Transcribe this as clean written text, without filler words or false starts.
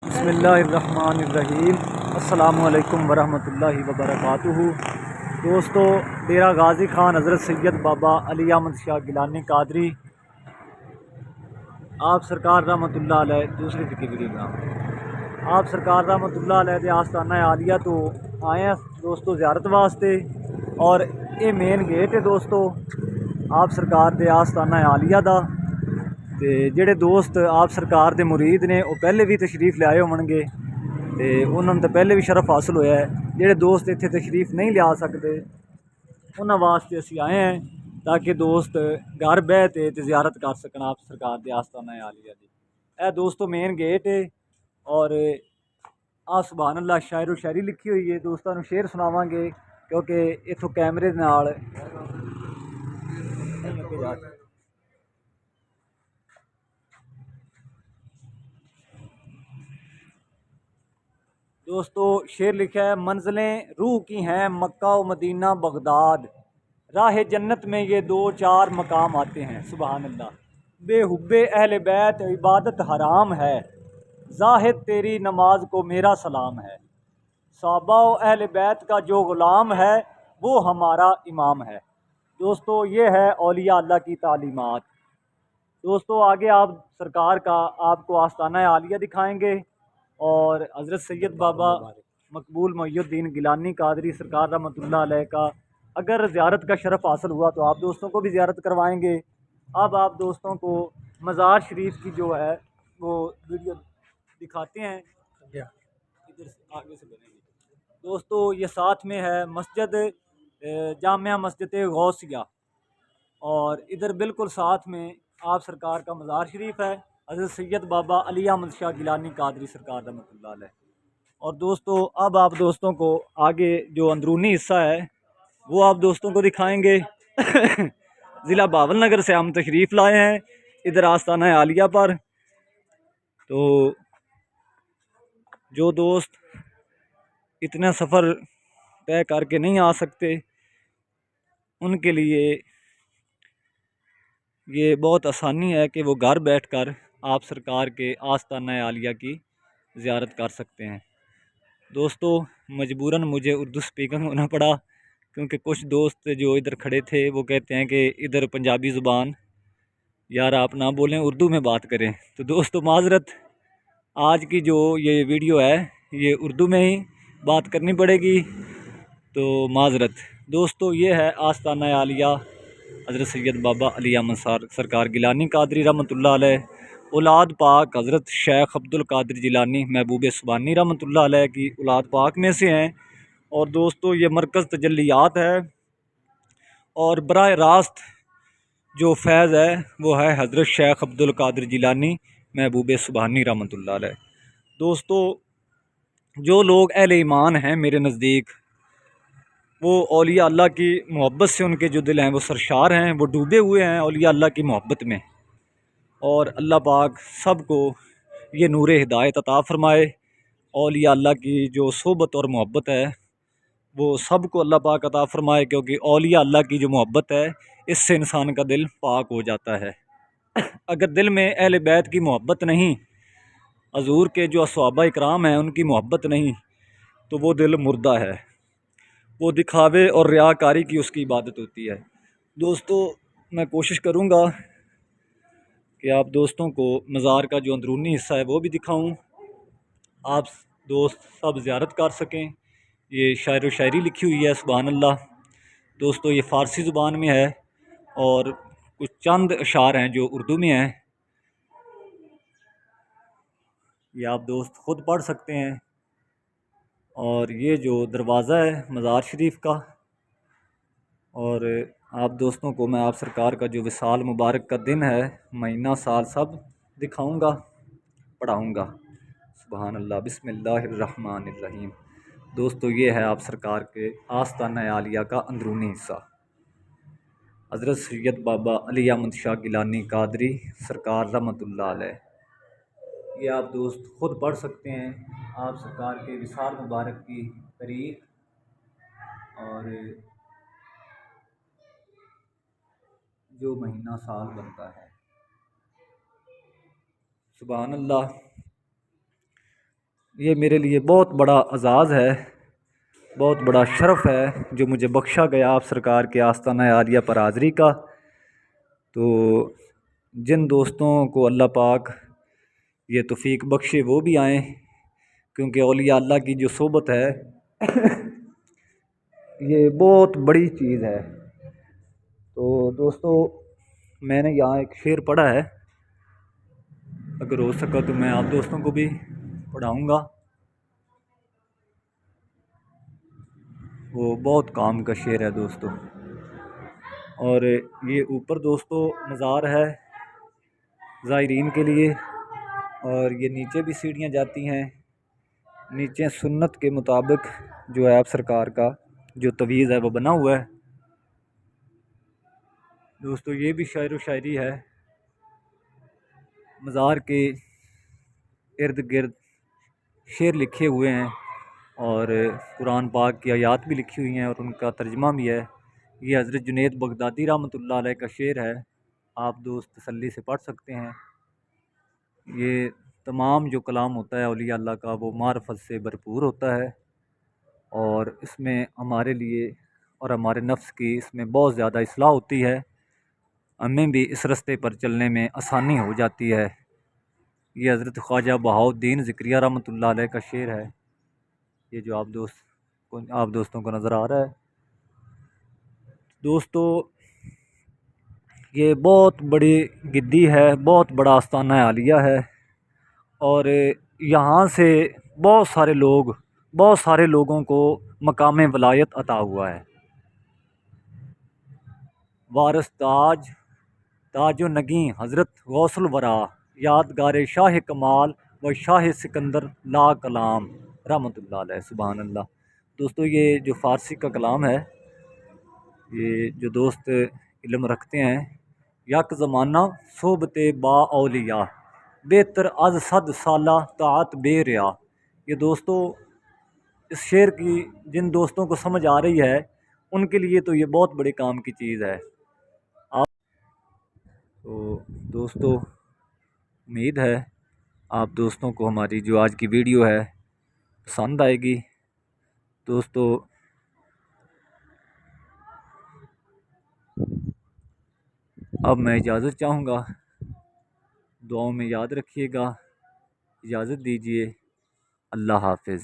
بسم اللہ الرحمن الرحیم۔ السلام علیکم ورحمۃ اللہ وبرکاتہ۔ دوستو، ڈیرہ غازی خان حضرت سید بابا علی احمد شاہ گیلانی قادری آپ سرکار رحمۃ اللہ علیہ دوسری فقی ویڈیو بنا آپ سرکار رحمۃ اللہ علیہ دے آستانہ عالیہ تو آئے ہیں دوستو زیارت واسطے، اور یہ مین گیٹ ہے دوستو آپ سرکار دے آستانہ عالیہ دا۔ تے جڑے دوست آپ سرکار دے مرید نے وہ پہلے بھی تشریف لے آئے ہون گے تے انہوں نے تو پہلے بھی شرف حاصل ہویا ہے۔ جڑے دوست اتنے تشریف نہیں لیا سکتے انہوں واسطے اسی آئے ہیں تاکہ دوست گھر بہ تے زیارت کر سکن آپ سرکار دے آستانہ عالیہ دی۔ اے دوستو مین گیٹ ہے، اور سبحان اللہ شاعر و شاعری لکھی ہوئی ہے، دوستوں نو شعر سناواں گے کیونکہ اتھوں کیمرے نال دوستو شعر لکھا ہے: منزلیں روح کی ہیں مکہ و مدینہ بغداد، راہ جنت میں یہ دو چار مقام آتے ہیں۔ سبحان اللہ۔ بے حب اہل بیت عبادت حرام ہے، زاہد تیری نماز کو میرا سلام ہے۔ صحابہ و اہل بیت کا جو غلام ہے وہ ہمارا امام ہے۔ دوستو یہ ہے اولیاء اللہ کی تعلیمات۔ دوستو آگے آپ سرکار کا آپ کو آستانہ عالیہ دکھائیں گے، اور حضرت سید بابا مقبول محی الدین گیلانی قادری سرکار رحمۃ اللہ علیہ کا اگر زیارت کا شرف حاصل ہوا تو آپ دوستوں کو بھی زیارت کروائیں گے۔ اب آپ دوستوں کو مزار شریف کی جو ہے وہ ویڈیو دکھاتے ہیں، ادھر سے آگے سے بنے گی۔ دوستو یہ ساتھ میں ہے مسجد جامعہ مسجد غوثیہ، اور ادھر بالکل ساتھ میں آپ سرکار کا مزار شریف ہے، حضرت سید بابا علی احمد شاہ گیلانی قادری سرکار رحمۃ اللہ علیہ۔ اور دوستو اب آپ دوستوں کو آگے جو اندرونی حصہ ہے وہ آپ دوستوں کو دکھائیں گے۔ ضلع باول نگر سے ہم تشریف لائے ہیں ادھر آستانہ عالیہ پر، تو جو دوست اتنا سفر طے کر کے نہیں آ سکتے ان کے لیے یہ بہت آسانی ہے کہ وہ گھر بیٹھ کر آپ سرکار کے آستانہ عالیہ کی زیارت کر سکتے ہیں۔ دوستو مجبوراً مجھے اردو سپیکنگ ہونا پڑا کیونکہ کچھ دوست جو ادھر کھڑے تھے وہ کہتے ہیں کہ ادھر پنجابی زبان یار آپ نہ بولیں، اردو میں بات کریں۔ تو دوستو معذرت، آج کی جو یہ ویڈیو ہے یہ اردو میں ہی بات کرنی پڑے گی، تو معذرت۔ دوستو یہ ہے آستانہ عالیہ حضرت سید بابا علی احمد سرکار گیلانی قادری رحمۃ اللہ علیہ، اولاد پاک حضرت شیخ عبد القادر جیلانی محبوب سبحانی رحمۃ اللہ علیہ کی اولاد پاک میں سے ہیں۔ اور دوستو یہ مرکز تجلیات ہے، اور براہ راست جو فیض ہے وہ ہے حضرت شیخ عبد القادر جیلانی محبوب سبحانی رحمۃ اللہ علیہ۔ دوستو جو لوگ اہل ایمان ہیں میرے نزدیک، وہ اولیاء اللہ کی محبت سے ان کے جو دل ہیں وہ سرشار ہیں، وہ ڈوبے ہوئے ہیں اولیاء اللہ کی محبت میں، اور اللہ پاک سب کو یہ نور ہدایت عطا فرمائے۔ اولیاء اللہ کی جو صحبت اور محبت ہے وہ سب کو اللہ پاک عطا فرمائے، کیونکہ اولیاء اللہ کی جو محبت ہے اس سے انسان کا دل پاک ہو جاتا ہے۔ اگر دل میں اہل بیت کی محبت نہیں، حضور کے جو صحابہ اکرام ہیں ان کی محبت نہیں، تو وہ دل مردہ ہے، وہ دکھاوے اور ریاکاری کی اس کی عبادت ہوتی ہے۔ دوستو میں کوشش کروں گا کہ آپ دوستوں کو مزار کا جو اندرونی حصہ ہے وہ بھی دکھاؤں، آپ دوست سب زیارت کر سکیں۔ یہ شاعر و شاعری لکھی ہوئی ہے، سبحان اللہ۔ دوستو یہ فارسی زبان میں ہے، اور کچھ چند اشعار ہیں جو اردو میں ہیں، یہ آپ دوست خود پڑھ سکتے ہیں۔ اور یہ جو دروازہ ہے مزار شریف کا، اور آپ دوستوں کو میں آپ سرکار کا جو وصال مبارک کا دن ہے، مہینہ سال سب دکھاؤں گا، پڑھاؤں گا۔ سبحان اللہ۔ بسم اللہ الرحمن الرحیم۔ دوستو یہ ہے آپ سرکار کے آستانہ عالیہ کا اندرونی حصہ، حضرت سید بابا علی احمد شاہ گیلانی قادری سرکار رحمۃ اللہ علیہ۔ یہ آپ دوست خود پڑھ سکتے ہیں آپ سرکار کے وصال مبارک کی تاریخ، اور جو مہینہ سال بنتا ہے۔ سبحان اللہ۔ یہ میرے لیے بہت بڑا اعزاز ہے، بہت بڑا شرف ہے جو مجھے بخشا گیا آپ سرکار کے آستانہ عالیہ پر حاضری کا۔ تو جن دوستوں کو اللہ پاک یہ توفیق بخشے وہ بھی آئیں، کیونکہ اولیاء اللہ کی جو صحبت ہے یہ بہت بڑی چیز ہے۔ تو دوستو میں نے یہاں ایک شعر پڑھا ہے، اگر ہو سکا تو میں آپ دوستوں کو بھی پڑھاؤں گا۔ وہ بہت کام کا شعر ہے دوستو، اور یہ اوپر دوستو مزار ہے زائرین کے لیے، اور یہ نیچے بھی سیڑھیاں جاتی ہیں۔ نیچے سنت کے مطابق جو ہے آپ سرکار کا جو تویز ہے وہ بنا ہوا ہے دوستو۔ یہ بھی شاعر و شاعری ہے، مزار کے ارد گرد شعر لکھے ہوئے ہیں، اور قرآن پاک کی آیات بھی لکھی ہوئی ہیں، اور ان کا ترجمہ بھی ہے۔ یہ حضرت جنید بغدادی رحمۃ اللہ علیہ کا شعر ہے، آپ دوست تسلی سے پڑھ سکتے ہیں۔ یہ تمام جو کلام ہوتا ہے اولیاء اللہ کا وہ معرفت سے بھرپور ہوتا ہے، اور اس میں ہمارے لیے اور ہمارے نفس کی اس میں بہت زیادہ اصلاح ہوتی ہے، ہمیں بھی اس رستے پر چلنے میں آسانی ہو جاتی ہے۔ یہ حضرت خواجہ بہاؤالدین ذکریہ رحمۃ اللہ علیہ کا شعر ہے، یہ جو آپ دوستوں کو نظر آ رہا ہے دوستو۔ یہ بہت بڑی گدی ہے، بہت بڑا آستانہ عالیہ ہے، اور یہاں سے بہت سارے لوگوں کو مقام ولایت عطا ہوا ہے۔ وارث تاج و نگیں حضرت غوث الورا، یادگار شاہ کمال و شاہ سکندر لا کلام رحمۃ اللہ علیہ، سبحان اللہ۔ دوستو یہ جو فارسی کا کلام ہے، یہ جو دوست علم رکھتے ہیں، یک زمانہ صحبت با اولیاء بہتر از صد سالہ طاعت بے ریا۔ یہ دوستو اس شعر کی جن دوستوں کو سمجھ آ رہی ہے ان کے لیے تو یہ بہت بڑے کام کی چیز ہے۔ تو دوستو امید ہے آپ دوستوں کو ہماری جو آج کی ویڈیو ہے پسند آئے گی۔ دوستو اب میں اجازت چاہوں گا، دعاؤں میں یاد رکھیے گا، اجازت دیجیے، اللہ حافظ۔